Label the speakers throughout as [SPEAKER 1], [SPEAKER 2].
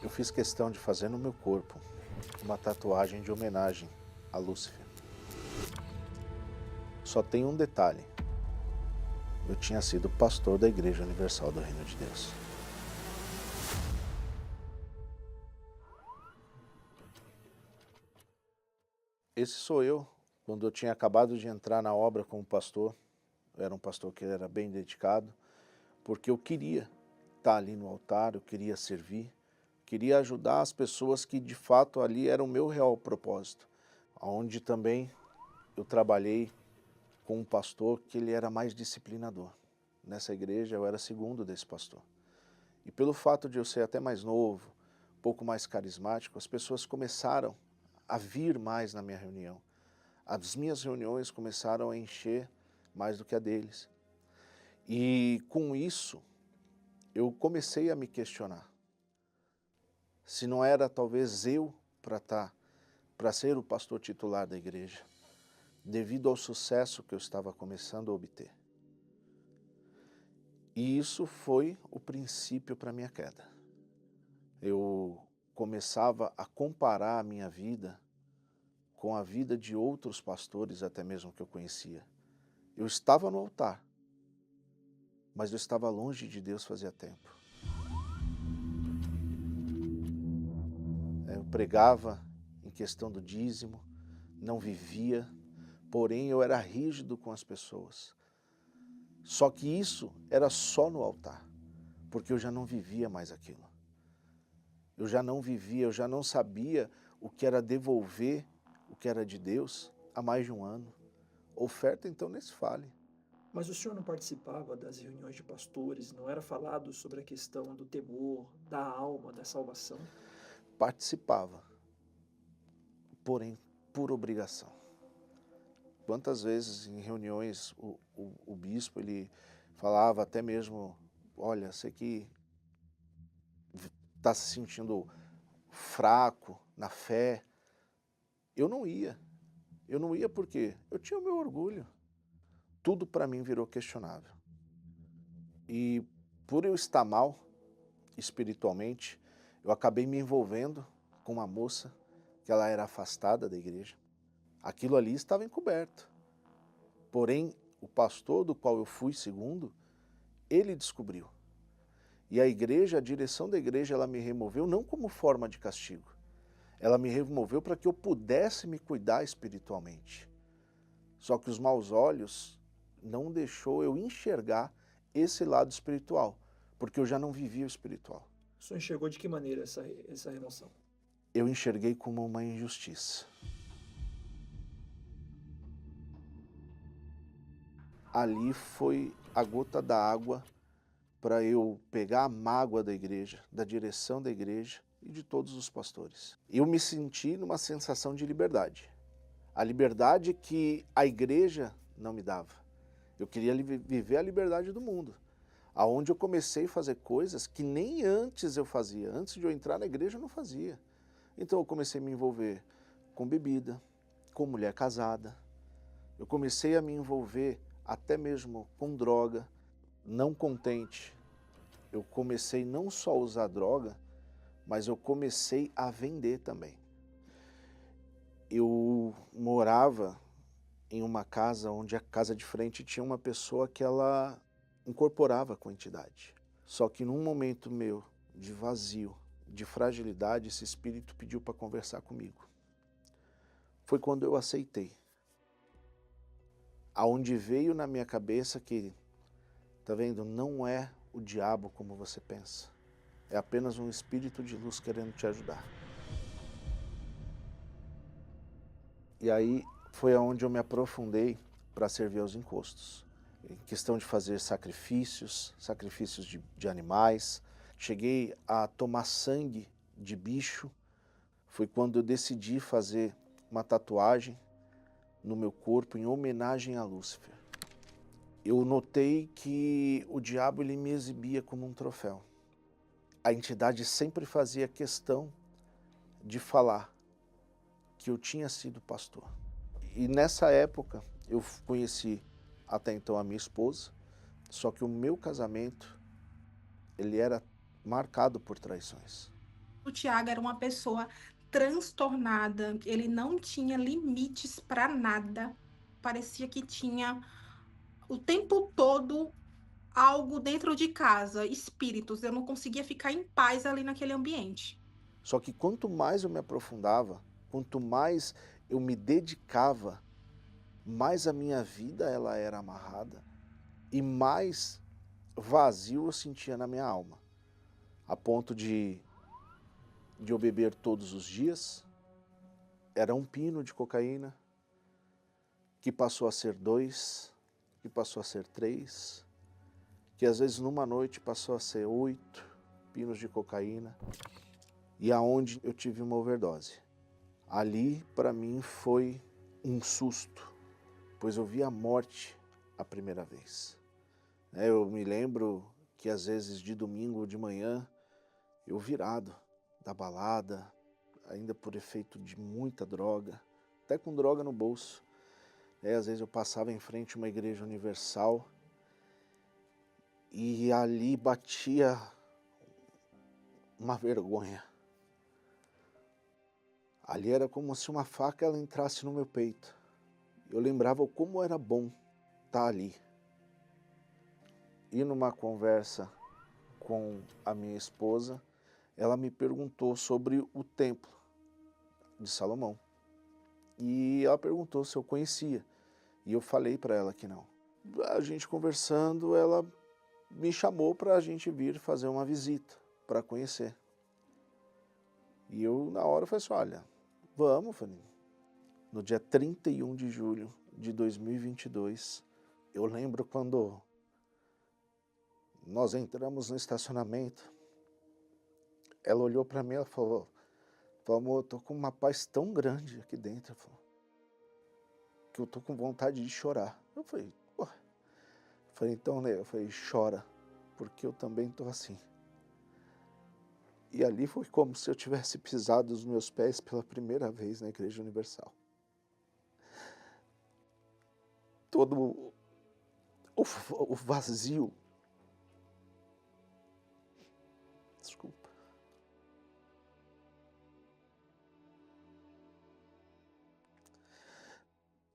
[SPEAKER 1] Eu fiz questão de fazer no meu corpo uma tatuagem de homenagem a Lúcifer. Só tem um detalhe: eu tinha sido pastor da Igreja Universal do Reino de Deus. Esse sou eu, quando eu tinha acabado de entrar na obra como pastor. Eu era um pastor que era bem dedicado, porque eu queria estar ali no altar, eu queria servir, queria ajudar as pessoas que de fato ali era o meu real propósito. Onde também eu trabalhei com um pastor que ele era mais disciplinador. Nessa igreja eu era segundo desse pastor. E pelo fato de eu ser até mais novo, um pouco mais carismático, as pessoas começaram a vir mais na minha reunião. As minhas reuniões começaram a encher mais do que a deles. E com isso, eu comecei a me questionar se não era talvez eu para ser o pastor titular da igreja, devido ao sucesso que eu estava começando a obter. E isso foi o princípio para a minha queda. Eu começava a comparar a minha vida com a vida de outros pastores, até mesmo que eu conhecia. Eu estava no altar, mas eu estava longe de Deus fazia tempo. Eu pregava em questão do dízimo, não vivia, porém eu era rígido com as pessoas. Só que isso era só no altar, porque eu já não vivia mais aquilo. Eu já não vivia, eu já não sabia o que era devolver o que era de Deus há mais de um ano. Oferta então nem se fale.
[SPEAKER 2] Mas o senhor não participava das reuniões de pastores, não era falado sobre a questão do temor, da alma, da salvação?
[SPEAKER 1] Participava, porém por obrigação. Quantas vezes em reuniões o bispo ele falava até mesmo, olha, você que está se sentindo fraco na fé, eu não ia. Eu não ia porque eu tinha o meu orgulho. Tudo para mim virou questionável. E por eu estar mal espiritualmente, eu acabei me envolvendo com uma moça que ela era afastada da igreja. Aquilo ali estava encoberto. Porém, o pastor do qual eu fui segundo, ele descobriu. E a igreja, a direção da igreja, ela me removeu não como forma de castigo. Ela me removeu para que eu pudesse me cuidar espiritualmente. Só que os maus olhos não deixou eu enxergar esse lado espiritual, porque eu já não vivia o espiritual.
[SPEAKER 2] O senhor enxergou de que maneira essa remoção?
[SPEAKER 1] Eu enxerguei como uma injustiça. Ali foi a gota d'água para eu pegar a mágoa da igreja, da direção da igreja e de todos os pastores. Eu me senti numa sensação de liberdade. A liberdade que a igreja não me dava. Eu queria viver a liberdade do mundo, aonde eu comecei a fazer coisas que nem antes eu fazia. Antes de eu entrar na igreja eu não fazia. Então eu comecei a me envolver com bebida, com mulher casada. Eu comecei a me envolver até mesmo com droga. Não contente, eu comecei não só a usar droga, mas eu comecei a vender também. Eu morava em uma casa onde a casa de frente tinha uma pessoa que ela incorporava com a entidade. Só que num momento meu de vazio, de fragilidade, esse espírito pediu para conversar comigo. Foi quando eu aceitei. Aonde veio na minha cabeça que, tá vendo, não é o diabo como você pensa. É apenas um espírito de luz querendo te ajudar. E aí foi aonde eu me aprofundei para servir aos encostos. Em questão de fazer sacrifícios, sacrifícios de animais. Cheguei a tomar sangue de bicho. Foi quando eu decidi fazer uma tatuagem no meu corpo em homenagem a Lúcifer. Eu notei que o diabo ele me exibia como um troféu. A entidade sempre fazia questão de falar que eu tinha sido pastor. E nessa época eu conheci até então a minha esposa, só que o meu casamento ele era marcado por traições.
[SPEAKER 3] O Tiago era uma pessoa transtornada, ele não tinha limites para nada. Parecia que tinha o tempo todo algo dentro de casa, espíritos. Eu não conseguia ficar em paz ali naquele ambiente.
[SPEAKER 1] Só que quanto mais eu me aprofundava, quanto mais eu me dedicava, mais a minha vida ela era amarrada e mais vazio eu sentia na minha alma, a ponto de eu beber todos os dias. Era um pino de cocaína, que passou a ser 2, que passou a ser 3, que às vezes numa noite passou a ser 8 pinos de cocaína, e aonde eu tive uma overdose. Ali, para mim, foi um susto, pois eu vi a morte a primeira vez. Eu me lembro que às vezes de domingo de manhã, eu virado da balada, ainda por efeito de muita droga, até com droga no bolso. Às vezes eu passava em frente a uma igreja universal e ali batia uma vergonha. Ali era como se uma faca ela entrasse no meu peito. Eu lembrava como era bom estar ali. E numa conversa com a minha esposa, ela me perguntou sobre o templo de Salomão. E ela perguntou se eu conhecia. E eu falei para ela que não. A gente conversando, ela me chamou para a gente vir fazer uma visita, para conhecer. E eu, na hora, falei assim, olha, vamos, Fanny. No dia 31 de julho de 2022, eu lembro quando nós entramos no estacionamento, ela olhou para mim e falou, amor, eu tô com uma paz tão grande aqui dentro, que eu tô com vontade de chorar. Eu falei, pô. Então, né, eu falei, chora, porque eu também tô assim. E ali foi como se eu tivesse pisado os meus pés pela primeira vez na Igreja Universal. Todo o vazio, desculpa,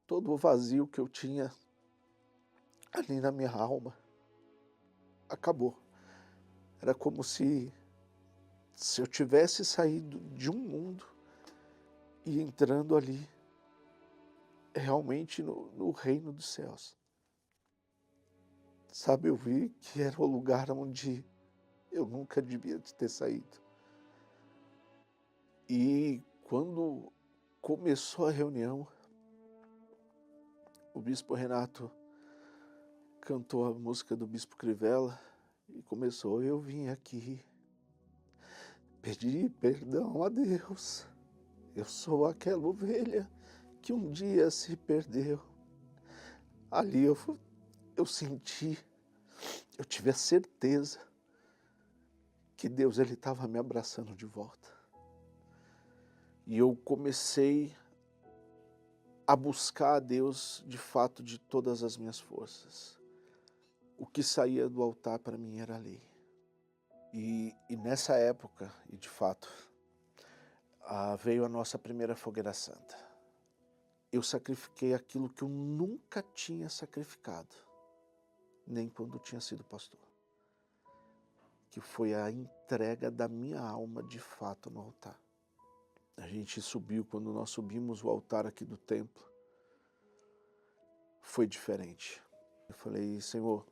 [SPEAKER 1] todo o vazio que eu tinha ali na minha alma acabou. Era como se eu tivesse saído de um mundo e entrando ali realmente no reino dos céus. Sabe, eu vi que era o lugar onde eu nunca devia ter saído. E quando começou a reunião, o Bispo Renato cantou a música do Bispo Crivella e começou, eu vim aqui pedir perdão a Deus. Eu sou aquela ovelha que um dia se perdeu. Ali eu senti, eu tive a certeza que Deus ele estava me abraçando de volta. E eu comecei a buscar a Deus de fato de todas as minhas forças. O que saía do altar para mim era ali. E nessa época, e de fato, veio a nossa primeira fogueira santa. Eu sacrifiquei aquilo que eu nunca tinha sacrificado, nem quando tinha sido pastor. Que foi a entrega da minha alma de fato no altar. A gente subiu, quando nós subimos o altar aqui do templo, foi diferente. Eu falei, Senhor,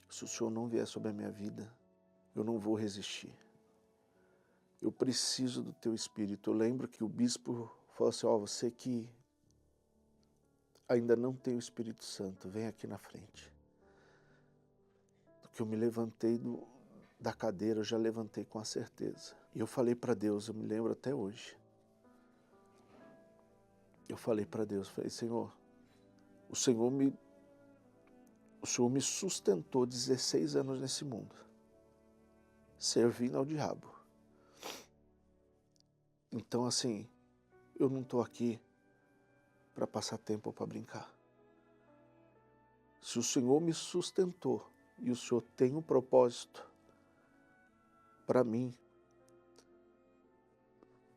[SPEAKER 1] se o Senhor não vier sobre a minha vida, eu não vou resistir. Eu preciso do teu Espírito. Eu lembro que o bispo falou assim, você que ainda não tem o Espírito Santo, vem aqui na frente. Que eu me levantei da cadeira, eu já levantei com a certeza. E eu falei para Deus, eu me lembro até hoje. Eu falei para Deus, falei, Senhor, o Senhor me sustentou 16 anos nesse mundo, servindo ao diabo. Então, assim, eu não estou aqui para passar tempo ou para brincar. Se o Senhor me sustentou e o Senhor tem um propósito para mim,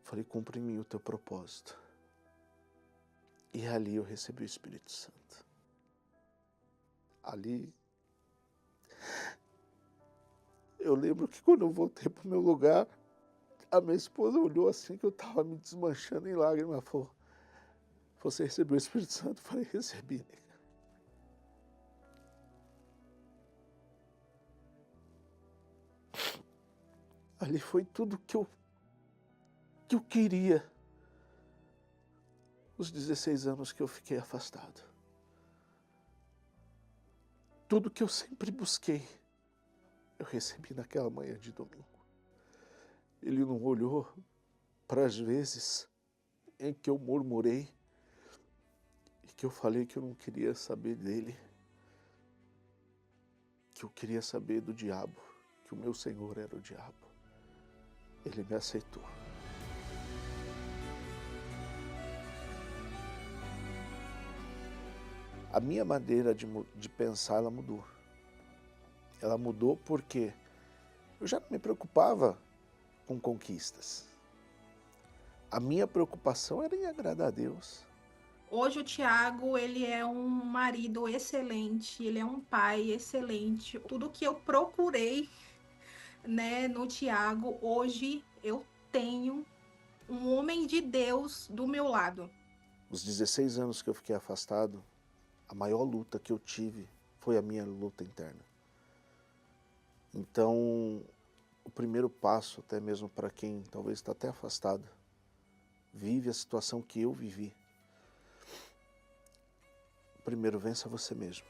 [SPEAKER 1] Falei, cumpre em mim o teu propósito. E ali eu recebi o Espírito Santo. Ali, eu lembro que quando eu voltei para o meu lugar, a minha esposa olhou assim que eu estava me desmanchando em lágrimas. Falou, você recebeu o Espírito Santo? Eu falei, recebi. Ali foi tudo que eu queria. Os 16 anos que eu fiquei afastado. Tudo que eu sempre busquei, eu recebi naquela manhã de domingo. Ele não olhou para as vezes em que eu murmurei e que eu falei que eu não queria saber dele, que eu queria saber do diabo, que o meu Senhor era o diabo. Ele me aceitou. A minha maneira de pensar, ela mudou. Ela mudou porque eu já não me preocupava com conquistas. A minha preocupação era em agradar a Deus.
[SPEAKER 3] Hoje o Tiago, ele é um marido excelente, ele é um pai excelente. Tudo que eu procurei, né, no Tiago, hoje eu tenho um homem de Deus do meu lado.
[SPEAKER 1] Os 16 anos que eu fiquei afastado, a maior luta que eu tive foi a minha luta interna. Então, o primeiro passo, até mesmo para quem talvez está até afastado, vive a situação que eu vivi. Primeiro, vença você mesmo.